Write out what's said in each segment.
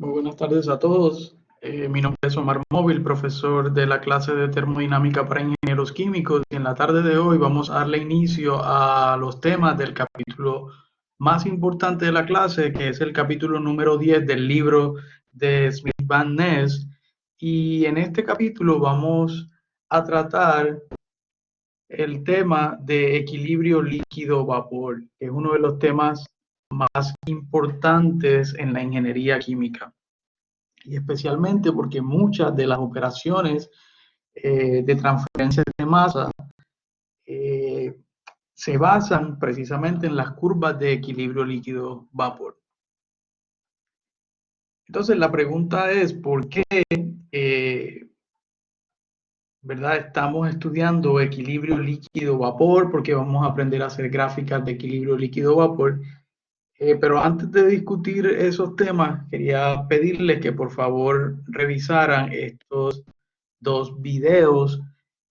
Muy buenas tardes a todos. Mi nombre es Omar Móvil, profesor de la clase de termodinámica para ingenieros químicos, y en la tarde de hoy vamos a darle inicio a los temas del capítulo más importante de la clase, que es el capítulo número 10 del libro de Smith Van Ness. Y en este capítulo vamos a tratar el tema de equilibrio líquido-vapor, que es uno de los temas más importantes en la ingeniería química, y especialmente porque muchas de las operaciones de transferencia de masa eh, se basan precisamente en las curvas de equilibrio líquido-vapor. Entonces la pregunta es, ¿por qué ¿verdad? Estamos estudiando equilibrio líquido-vapor? Porque vamos a aprender a hacer gráficas de equilibrio líquido-vapor. Pero antes de discutir esos temas, quería pedirles que por favor revisaran estos dos videos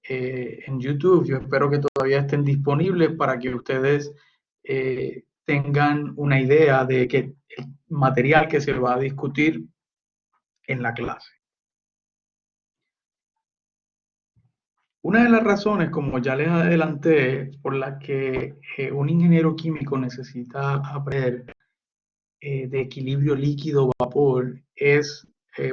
en YouTube. Yo espero que todavía estén disponibles para que ustedes tengan una idea de el material que se va a discutir en la clase. Una de las razones, como ya les adelanté, por la que un ingeniero químico necesita aprender de equilibrio líquido-vapor es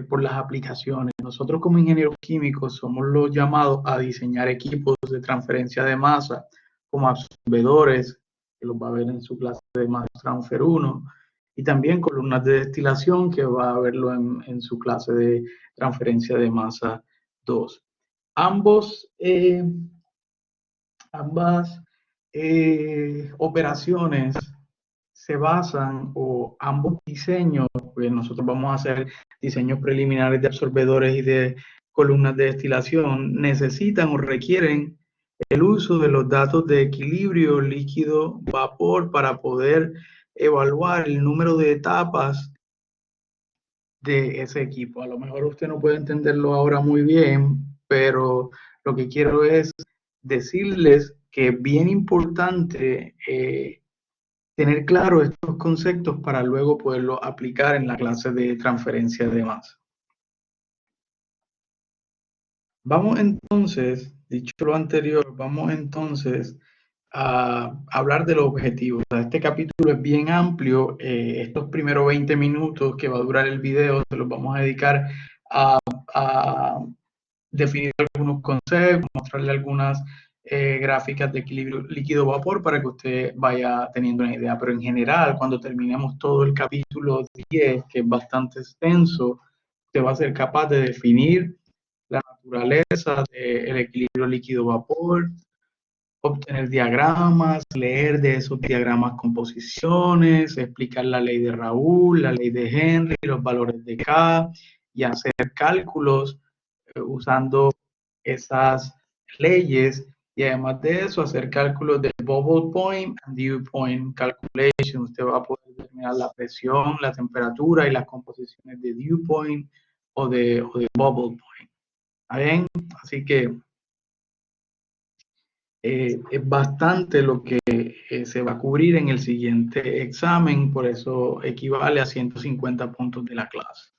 por las aplicaciones. Nosotros como ingenieros químicos somos los llamados a diseñar equipos de transferencia de masa como absorbedores, que los va a ver en su clase de Mass Transfer 1, y también columnas de destilación, que va a verlo en su clase de transferencia de masa 2. Ambas operaciones se basan, o ambos diseños, porque nosotros vamos a hacer diseños preliminares de absorbedores y de columnas de destilación, necesitan o requieren el uso de los datos de equilibrio líquido-vapor para poder evaluar el número de etapas de ese equipo. A lo mejor usted no puede entenderlo ahora muy bien, pero lo que quiero es decirles que es bien importante tener claro estos conceptos para luego poderlos aplicar en la clase de transferencia de masa. Vamos entonces, dicho lo anterior, vamos entonces a hablar de los objetivos. O sea, este capítulo es bien amplio. Estos primeros 20 minutos que va a durar el video se los vamos a dedicar a definir algunos conceptos, mostrarle algunas gráficas de equilibrio líquido-vapor para que usted vaya teniendo una idea. Pero en general, cuando terminemos todo el capítulo 10, que es bastante extenso, usted va a ser capaz de definir la naturaleza del equilibrio líquido-vapor, obtener diagramas, leer de esos diagramas composiciones, explicar la ley de Raoult, la ley de Henry, los valores de K, y hacer cálculos usando esas leyes, y además de eso hacer cálculos de bubble point and dew point calculation. Usted va a poder determinar la presión, la temperatura y las composiciones de dew point o de bubble point. ¿Está bien? Así que es bastante lo que se va a cubrir en el siguiente examen, por eso equivale a 150 puntos de la clase.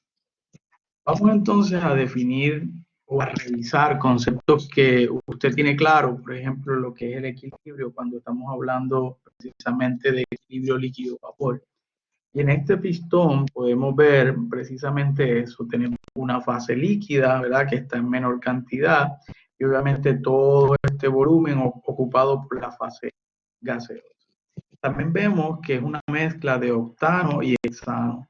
Vamos entonces a definir o a revisar conceptos que usted tiene claro, por ejemplo, lo que es el equilibrio, cuando estamos hablando precisamente de equilibrio líquido-vapor. Y en este pistón podemos ver precisamente eso. Tenemos una fase líquida, ¿verdad?, que está en menor cantidad, y obviamente todo este volumen ocupado por la fase gaseosa. También vemos que es una mezcla de octano y hexano.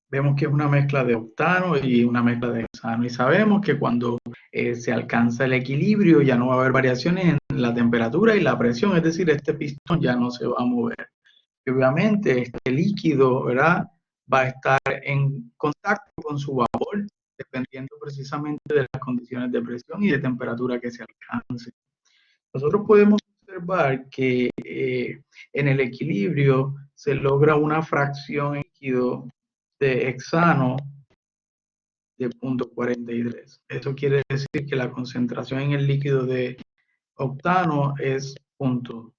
Vemos que es una mezcla de octano y una mezcla de hexano. Y sabemos que cuando se alcanza el equilibrio ya no va a haber variaciones en la temperatura y la presión, es decir, este pistón ya no se va a mover. Y obviamente este líquido, ¿verdad?, va a estar en contacto con su vapor, dependiendo precisamente de las condiciones de presión y de temperatura que se alcance. Nosotros podemos observar que en el equilibrio se logra una fracción líquido de hexano de 0.43. Eso quiere decir que la concentración en el líquido de octano es 1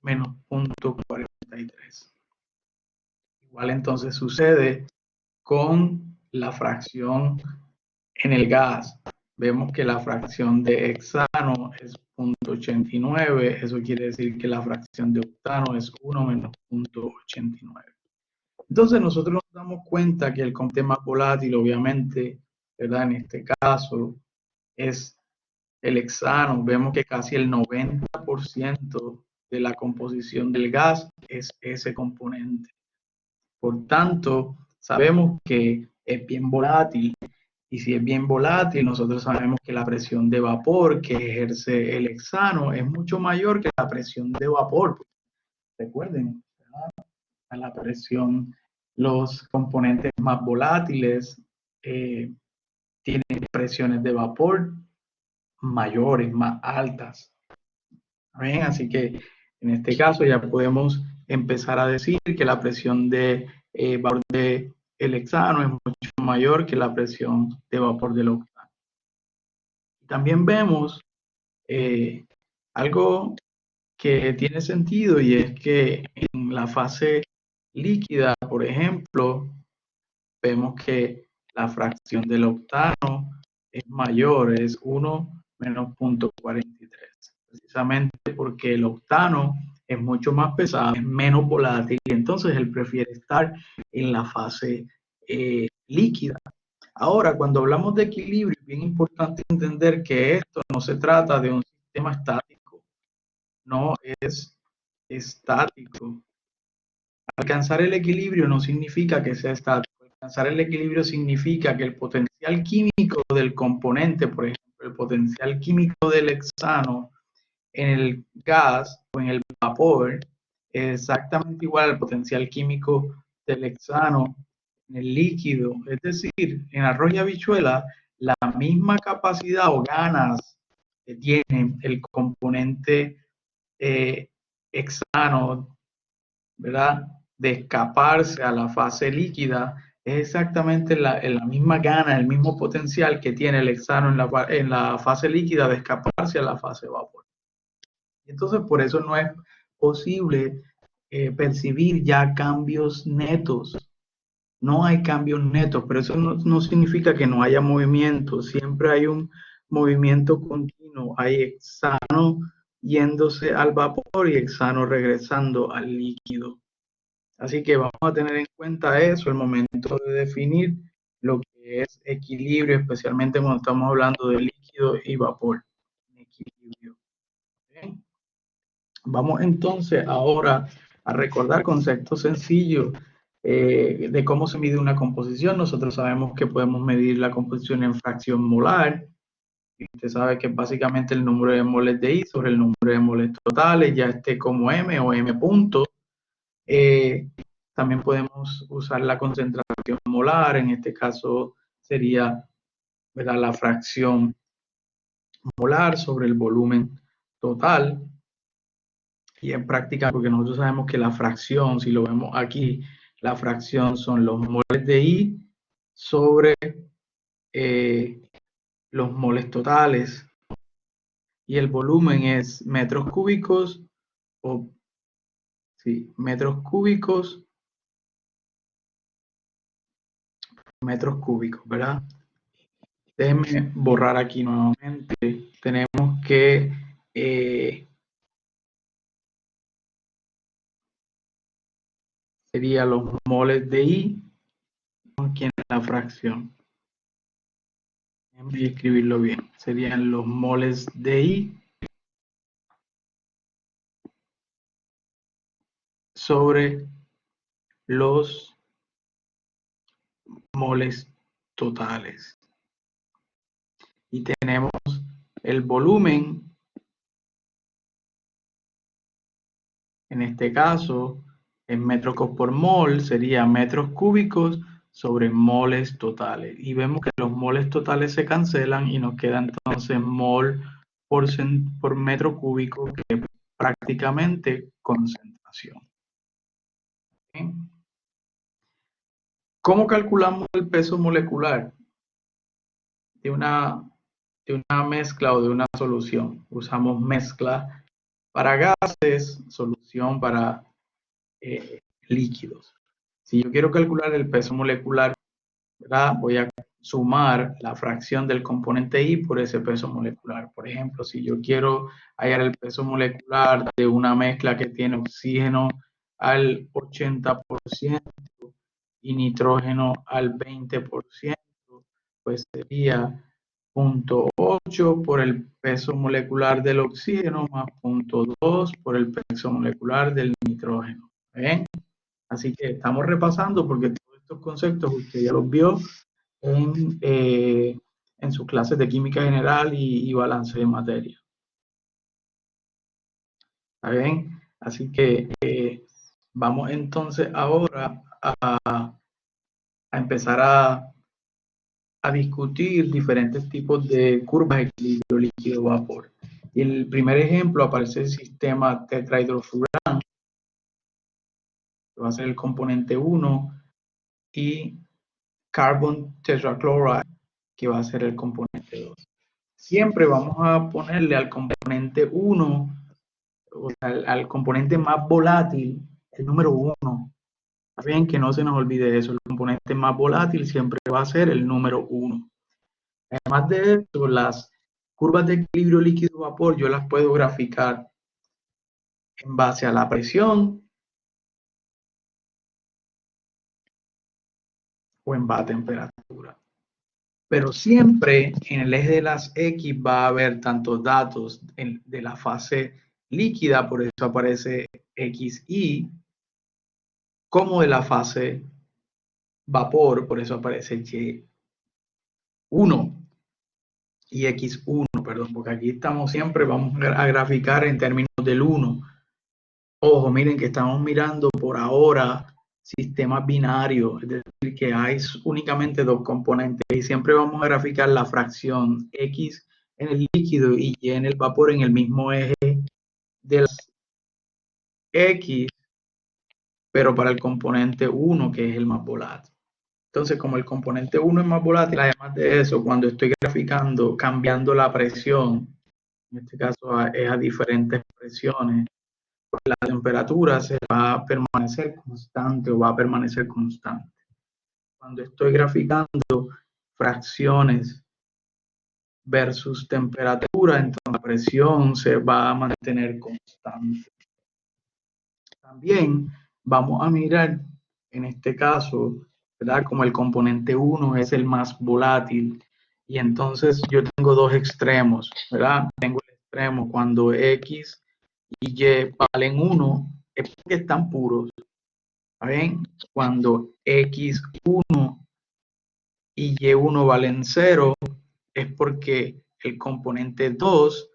menos 0.43. mayores. Igual entonces sucede con la fracción en el gas. Vemos que la fracción de hexano es 0.89, eso quiere decir que la fracción de octano es 1 menos 0.89. Entonces nosotros nos damos cuenta que el componente más volátil, obviamente, ¿verdad? En este caso es el hexano. Vemos que casi el 90% de la composición del gas es ese componente. Por tanto, sabemos que es bien volátil. Y si es bien volátil, nosotros sabemos que la presión de vapor que ejerce el hexano es mucho mayor que la presión de vapor. Recuerden, a la presión, los componentes más volátiles tienen presiones de vapor mayores, más altas. ¿Ven? Así que en este caso ya podemos empezar a decir que la presión de vapor del hexano es mucho mayor que la presión de vapor del octano. También vemos algo que tiene sentido, y es que en la fase líquida, por ejemplo, vemos que la fracción del octano es mayor, es 1 menos 0.43, precisamente porque el octano es mucho más pesado, es menos volátil, y entonces él prefiere estar en la fase líquida. Ahora, cuando hablamos de equilibrio, es bien importante entender que esto no se trata de un sistema estático, no es estático. Alcanzar el equilibrio no significa que sea estático. Alcanzar el equilibrio significa que el potencial químico del componente, por ejemplo, el potencial químico del hexano en el gas o en el vapor, es exactamente igual al potencial químico del hexano en el líquido. Es decir, en arroz y habichuela, la misma capacidad o ganas que tiene el componente hexano, ¿verdad?, de escaparse a la fase líquida, es exactamente la misma gana, el mismo potencial que tiene el hexano en la fase líquida de escaparse a la fase vapor. Entonces, por eso no es posible percibir ya cambios netos. No hay cambios netos, pero eso no significa que no haya movimiento. Siempre hay un movimiento continuo. Hay hexano yéndose al vapor y hexano regresando al líquido. Así que vamos a tener en cuenta eso al momento de definir lo que es equilibrio, especialmente cuando estamos hablando de líquido y vapor. Equilibrio. ¿Okay? Vamos entonces ahora a recordar conceptos sencillos de cómo se mide una composición. Nosotros sabemos que podemos medir la composición en fracción molar. Y usted sabe que es básicamente el número de moles de I sobre el número de moles totales, ya esté como M o M punto. También podemos usar la concentración molar, en este caso sería, ¿verdad?, la fracción molar sobre el volumen total. Y en práctica, porque nosotros sabemos que la fracción, si lo vemos aquí, la fracción son los moles de I sobre los moles totales, y el volumen es metros cúbicos o sí, metros cúbicos, ¿verdad? Déjenme borrar aquí nuevamente. Tenemos que sería los moles de I aquí en la fracción. Déjenme escribirlo bien. Serían los moles de I sobre los moles totales. Y tenemos el volumen, en este caso, en metros por mol, sería metros cúbicos sobre moles totales. Y vemos que los moles totales se cancelan y nos queda entonces mol por metro cúbico, que es prácticamente concentración. ¿Okay? ¿Cómo calculamos el peso molecular de una mezcla o de una solución? Usamos mezcla para gases, solución para líquidos. Si yo quiero calcular el peso molecular, ¿verdad? Voy a sumar la fracción del componente I por ese peso molecular. Por ejemplo, si yo quiero hallar el peso molecular de una mezcla que tiene oxígeno al 80% y nitrógeno al 20%, pues sería 0.8 por el peso molecular del oxígeno más 0.2 por el peso molecular del nitrógeno. ¿Ven? Así que estamos repasando porque todos estos conceptos usted ya los vio en sus clases de química general y balance de materia. ¿Está bien? Así que vamos entonces ahora a empezar a discutir diferentes tipos de curvas de equilibrio líquido-vapor. Y el primer ejemplo aparece el sistema tetrahidrofurano, que va a ser el componente 1, y carbon tetrachloride, que va a ser el componente 2. Siempre vamos a ponerle al componente 1, o sea, al componente más volátil, el número 1. Bien, que no se nos olvide eso, el componente más volátil siempre va a ser el número 1. Además de eso, las curvas de equilibrio líquido-vapor yo las puedo graficar en base a la presión o en base a temperatura. Pero siempre en el eje de las X va a haber tantos datos de la fase líquida, por eso aparece XY, como de la fase vapor, por eso aparece Y1 y X1, perdón, porque aquí estamos siempre, vamos a graficar en términos del 1. Ojo, miren que estamos mirando por ahora sistemas binarios, es decir, que hay únicamente dos componentes y siempre vamos a graficar la fracción X en el líquido y Y en el vapor en el mismo eje de las X, pero para el componente 1, que es el más volátil. Entonces, como el componente 1 es más volátil, además de eso, cuando estoy graficando, cambiando la presión, en este caso es a diferentes presiones, la temperatura se va a permanecer constante o va a permanecer constante. Cuando estoy graficando fracciones versus temperatura, entonces la presión se va a mantener constante. También vamos a mirar, en este caso, ¿verdad? Como el componente 1 es el más volátil, y entonces yo tengo dos extremos, ¿verdad? Tengo el extremo cuando X y Y valen 1, es porque están puros. ¿Ven? Cuando X1 y Y1 valen 0, es porque el componente 2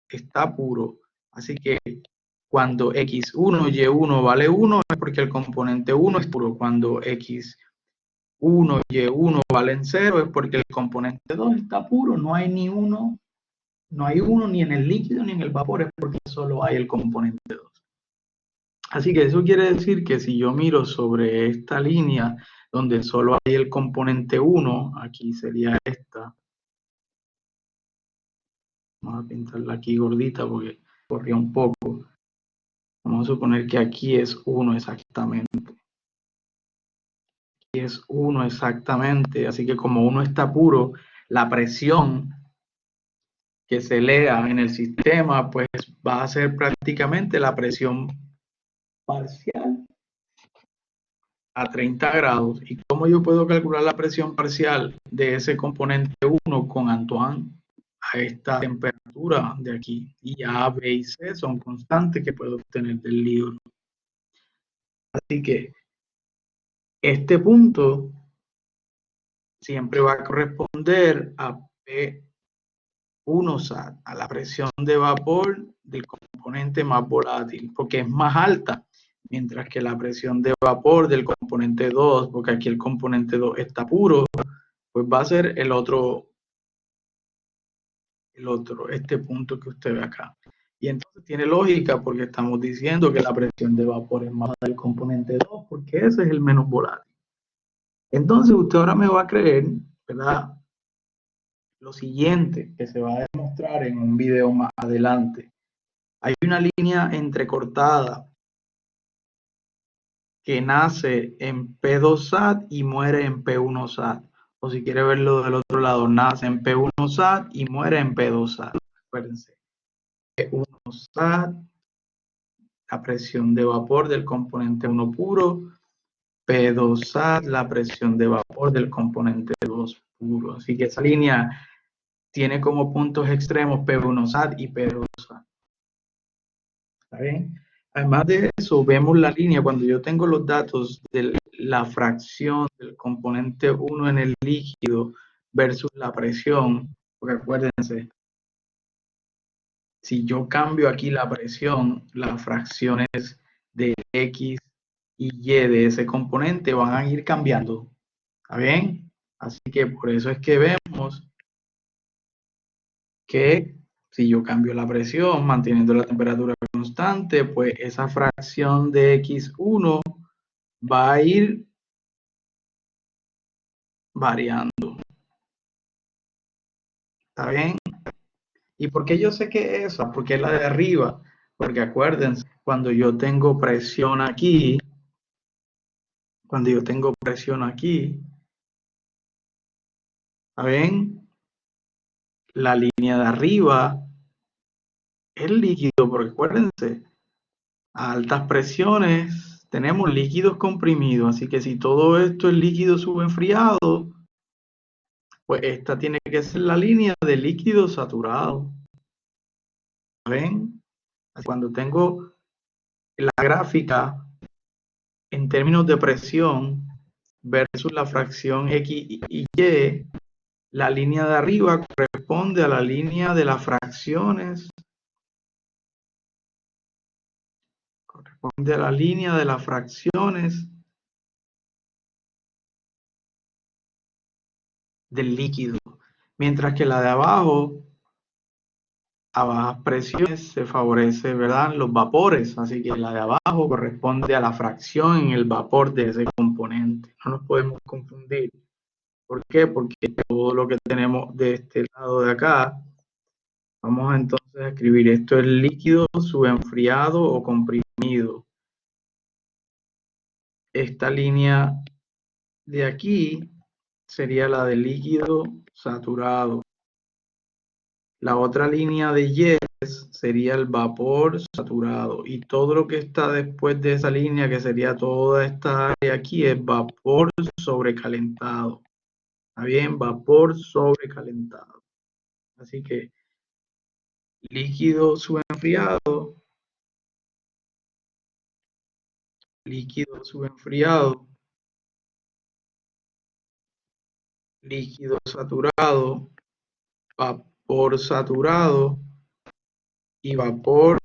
está puro. Así que cuando X1 y Y1 vale 1, es porque el componente 1 es puro. Cuando X1 y Y1 valen 0, es porque el componente 2 está puro. No hay ni uno, no hay uno ni en el líquido ni en el vapor, es porque solo hay el componente 2. Así que eso quiere decir que si yo miro sobre esta línea donde solo hay el componente 1, aquí sería esta. Vamos a pintarla aquí gordita porque corría un poco. Vamos a suponer que aquí es 1 exactamente. Aquí es 1 exactamente. Así que como 1 está puro, la presión que se lea en el sistema pues va a ser prácticamente la presión parcial a 30 grados. ¿Y cómo yo puedo calcular la presión parcial de ese componente 1 con Antoine? A esta temperatura de aquí. Y A, B y C son constantes que puedo obtener del libro. Así que este punto siempre va a corresponder a P1 SAT, a la presión de vapor del componente más volátil, porque es más alta, mientras que la presión de vapor del componente 2, porque aquí el componente 2 está puro, pues va a ser este punto que usted ve acá. Y entonces tiene lógica porque estamos diciendo que la presión de vapor es más del componente 2, porque ese es el menos volátil. Entonces usted ahora me va a creer, ¿verdad? Lo siguiente que se va a demostrar en un video más adelante. Hay una línea entrecortada que nace en P2SAT y muere en P1SAT. O si quiere verlo del otro lado, nace en P1SAT y muere en P2SAT. Acuérdense, P1SAT, la presión de vapor del componente 1 puro, P2SAT, la presión de vapor del componente 2 puro. Así que esa línea tiene como puntos extremos P1SAT y P2SAT. ¿Está bien? Además de eso, vemos la línea cuando yo tengo los datos de la fracción del componente 1 en el líquido versus la presión, porque acuérdense, si yo cambio aquí la presión, las fracciones de X y Y de ese componente van a ir cambiando. ¿Está bien? Así que por eso es que vemos que si yo cambio la presión manteniendo la temperatura constante, pues esa fracción de X1 va a ir variando. ¿Está bien? ¿Y por qué yo sé que es esa? Porque es la de arriba. Porque acuérdense, cuando yo tengo presión aquí, ¿está bien? La línea de arriba es líquido, porque acuérdense, a altas presiones tenemos líquidos comprimidos, así que si todo esto es líquido subenfriado, pues esta tiene que ser la línea de líquido saturado. ¿Ven? Cuando tengo la gráfica en términos de presión versus la fracción X y Y, la línea de arriba corresponde a la línea de las fracciones, del líquido, mientras que la de abajo, a bajas presiones, se favorece, ¿verdad?, los vapores, así que la de abajo corresponde a la fracción en el vapor de ese componente. No nos podemos confundir. ¿Por qué? Porque todo lo que tenemos de este lado de acá, vamos entonces a escribir, esto es líquido subenfriado o comprimido. Esta línea de aquí sería la de líquido saturado. La otra línea de Y sería el vapor saturado. Y todo lo que está después de esa línea, que sería toda esta área aquí, es vapor sobrecalentado. ¿Está bien? Vapor sobrecalentado. Así que líquido subenfriado, líquido subenfriado, líquido saturado, vapor saturado y vapor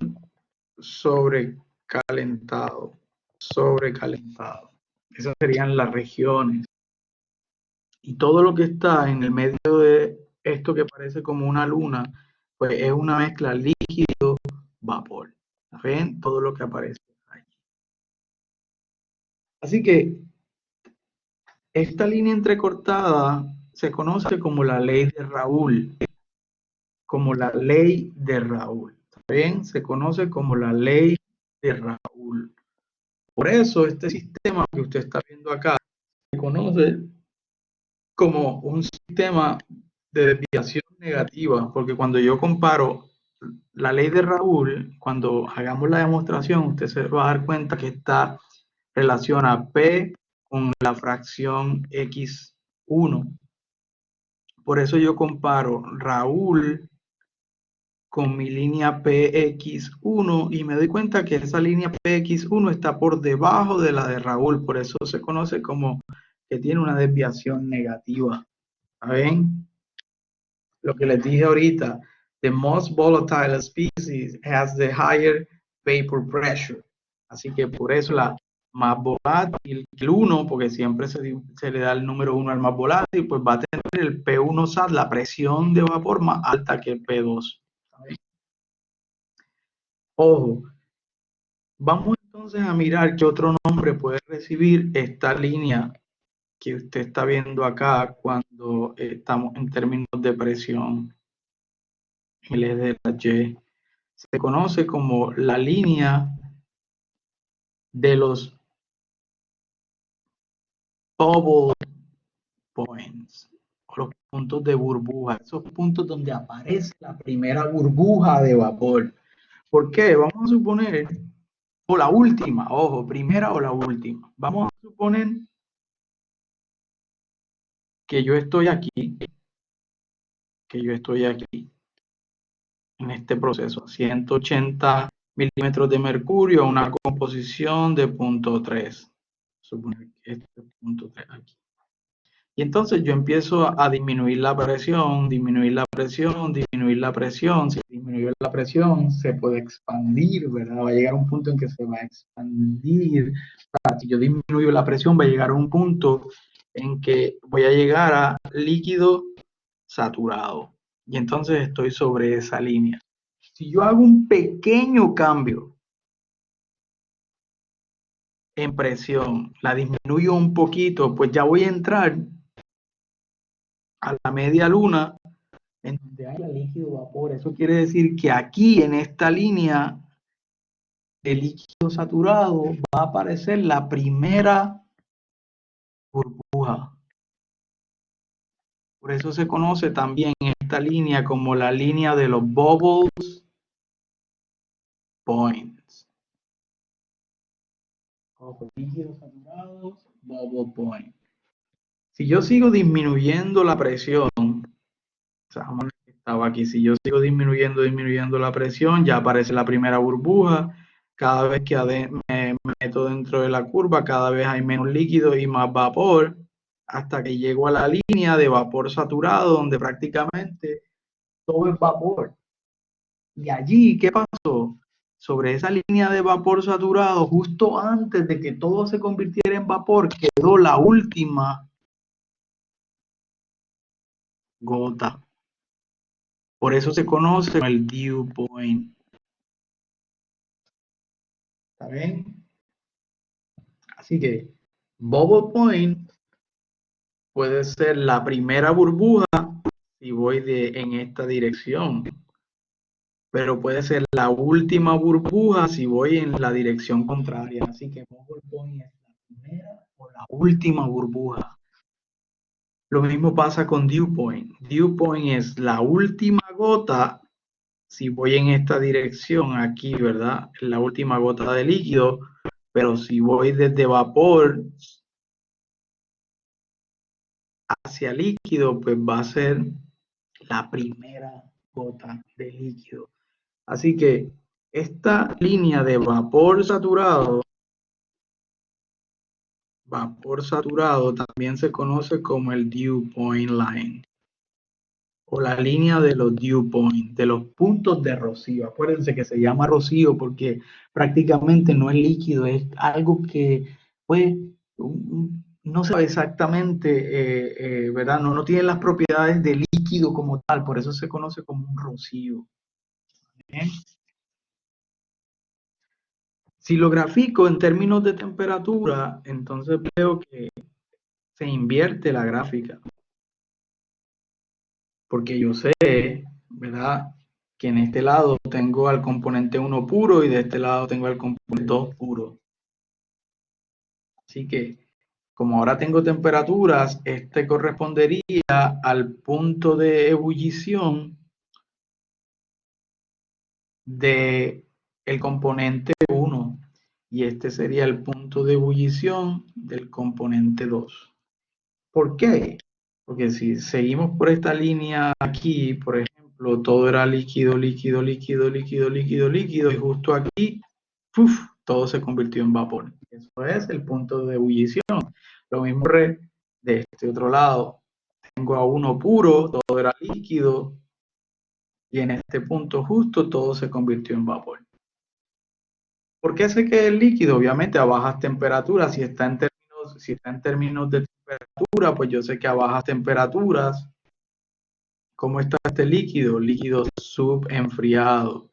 sobrecalentado. Sobrecalentado. Esas serían las regiones. Y todo lo que está en el medio de esto que parece como una luna, pues es una mezcla líquido-vapor. ¿Ven? Todo lo que aparece ahí. Así que esta línea entrecortada se conoce como la ley de Raoul. Como la ley de Raoul. ¿Ven? Se conoce como la ley de Raoul. Por eso este sistema que usted está viendo acá se conoce como un sistema de desviación negativa, porque cuando yo comparo la ley de Raoul, cuando hagamos la demostración, usted se va a dar cuenta que esta relaciona P con la fracción X1. Por eso yo comparo Raoul con mi línea PX1 y me doy cuenta que esa línea PX1 está por debajo de la de Raoul, por eso se conoce como que tiene una desviación negativa. ¿Ven? Lo que les dije ahorita, the most volatile species has the higher vapor pressure. Así que por eso la más volátil que el 1, porque siempre se le da el número 1 al más volátil, pues va a tener el P1SAT, la presión de vapor más alta que el P2. Ojo, vamos entonces a mirar qué otro nombre puede recibir esta línea que usted está viendo acá cuando estamos en términos de presión. L de la Y. Se conoce como la línea de los bubble points, o los puntos de burbuja, esos puntos donde aparece la primera burbuja de vapor. ¿Por qué? Vamos a suponer, o la última, ojo, primera o la última. Vamos a suponer que yo estoy aquí, en este proceso, 180 milímetros de mercurio, una composición de 0.3. Suponer que este es 0.3 aquí. Y entonces yo empiezo a disminuir la presión, disminuir la presión, disminuir la presión. Si disminuye la presión, se puede expandir, ¿verdad? Va a llegar a un punto en que se va a expandir. Si yo disminuyo la presión, va a llegar a un punto en que voy a llegar a líquido saturado. Y entonces estoy sobre esa línea. Si yo hago un pequeño cambio en presión, la disminuyo un poquito, pues ya voy a entrar a la media luna en donde haya líquido vapor. Eso quiere decir que aquí en esta línea de líquido saturado va a aparecer la primera burbuja. Por eso se conoce también esta línea como la línea de los bubbles points. Ojo, líquidos saturados, bubble point. Si yo sigo disminuyendo la presión, o sea, estaba aquí, si yo sigo disminuyendo la presión, ya aparece la primera burbuja. Cada vez que me meto dentro de la curva, cada vez hay menos líquido y más vapor, hasta que llego a la línea de vapor saturado, donde prácticamente todo es vapor. Y allí, ¿qué pasó? Sobre esa línea de vapor saturado, justo antes de que todo se convirtiera en vapor, quedó la última gota. Por eso se conoce como el dew point. ¿Está bien? Así que bubble point puede ser la primera burbuja si voy en esta dirección, pero puede ser la última burbuja si voy en la dirección contraria. Así que bubble point es la primera o la última burbuja. Lo mismo pasa con dew point. Dew point es la última gota si voy en esta dirección aquí, ¿verdad? La última gota de líquido, pero si voy desde vapor hacia líquido, pues va a ser la primera gota de líquido. Así que esta línea de vapor saturado también se conoce como el dew point line o la línea de los dew point, de los puntos de rocío. Acuérdense que se llama rocío porque prácticamente no es líquido, es algo que pues no se sabe exactamente, ¿verdad? No tiene las propiedades de líquido como tal, por eso se conoce como un rocío. ¿Bien? Si lo grafico en términos de temperatura, entonces veo que se invierte la gráfica, porque yo sé, ¿verdad?, que en este lado tengo al componente 1 puro y de este lado tengo al componente 2 puro. Así que, como ahora tengo temperaturas, este correspondería al punto de ebullición de el componente 1 y este sería el punto de ebullición del componente 2. ¿Por qué? Porque si seguimos por esta línea aquí, por ejemplo, todo era líquido, líquido, líquido, líquido, líquido, líquido, y justo aquí, ¡puf!, todo se convirtió en vapor. Eso es el punto de ebullición. Lo mismo de este otro lado. Tengo a uno puro, todo era líquido, y en este punto justo todo se convirtió en vapor. ¿Por qué sé que es líquido? Obviamente a bajas temperaturas, si está en términos de temperatura, pues yo sé que a bajas temperaturas, ¿cómo está este líquido? Líquido subenfriado.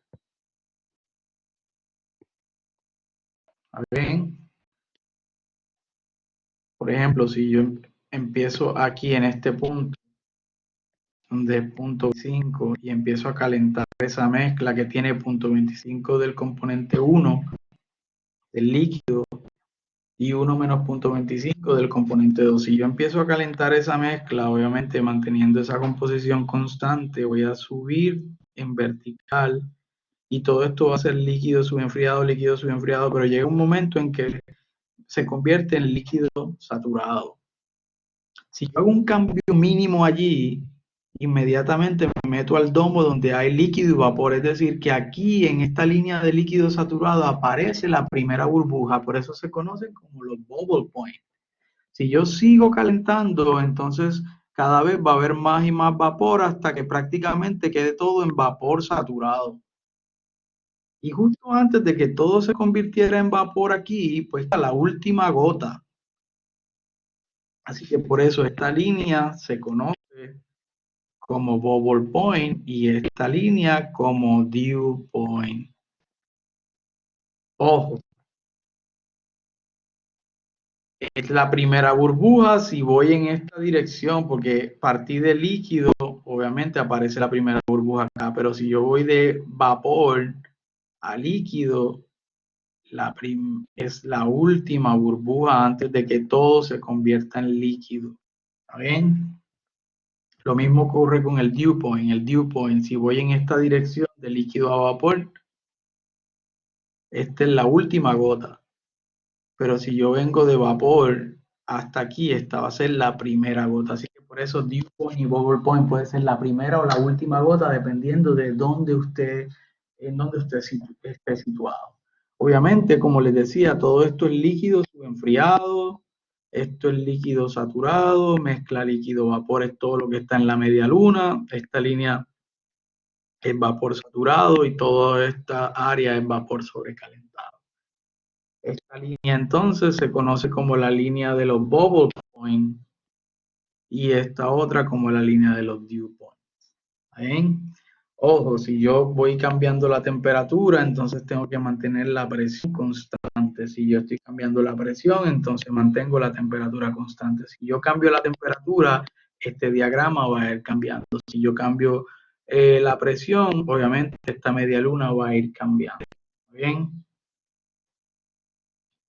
¿Ven? Por ejemplo, si yo empiezo aquí en este punto, de punto 5, y empiezo a calentar esa mezcla que tiene punto 25 del componente 1 del líquido, y 1 menos 0.25 del componente 2. Si yo empiezo a calentar esa mezcla, obviamente manteniendo esa composición constante, voy a subir en vertical y todo esto va a ser líquido subenfriado, pero llega un momento en que se convierte en líquido saturado. Si yo hago un cambio mínimo allí, inmediatamente me meto al domo donde hay líquido y vapor, es decir, que aquí en esta línea de líquido saturado aparece la primera burbuja, por eso se conocen como los bubble points. Si yo sigo calentando, entonces cada vez va a haber más y más vapor hasta que prácticamente quede todo en vapor saturado. Y justo antes de que todo se convirtiera en vapor aquí, pues está la última gota. Así que por eso esta línea se conoce como bubble point y esta línea como dew point. Ojo, es la primera burbuja si voy en esta dirección, porque partí de líquido, obviamente aparece la primera burbuja acá, pero si yo voy de vapor a líquido, es la última burbuja antes de que todo se convierta en líquido. ¿Está bien? Lo mismo ocurre con el dew point. El dew point, si voy en esta dirección de líquido a vapor, esta es la última gota. Pero si yo vengo de vapor hasta aquí, esta va a ser la primera gota. Así que por eso dew point y bubble point puede ser la primera o la última gota, dependiendo de dónde usted, en dónde usted esté situado. Obviamente, como les decía, todo esto es líquido subenfriado, esto es líquido saturado, mezcla líquido-vapor es todo lo que está en la media luna, esta línea es vapor saturado y toda esta área es vapor sobrecalentado. Esta línea entonces se conoce como la línea de los bubble points y esta otra como la línea de los dew points. ¿Bien? Ojo, si yo voy cambiando la temperatura, entonces tengo que mantener la presión constante. Si yo estoy cambiando la presión, entonces mantengo la temperatura constante. Si yo cambio la temperatura, este diagrama va a ir cambiando. Si yo cambio la presión, obviamente esta media luna va a ir cambiando. ¿Bien?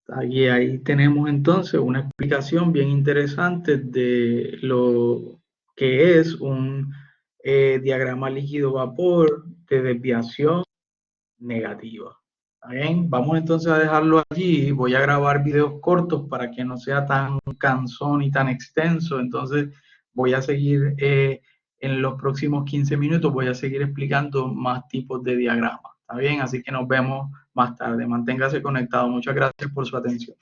Ahí tenemos entonces una explicación bien interesante de lo que es un diagrama líquido-vapor de desviación negativa. ¿Está bien? Vamos entonces a dejarlo allí. Voy a grabar videos cortos para que no sea tan cansón y tan extenso. Entonces voy a seguir en los próximos 15 minutos, voy a seguir explicando más tipos de diagramas. ¿Está bien? Así que nos vemos más tarde. Manténgase conectado. Muchas gracias por su atención.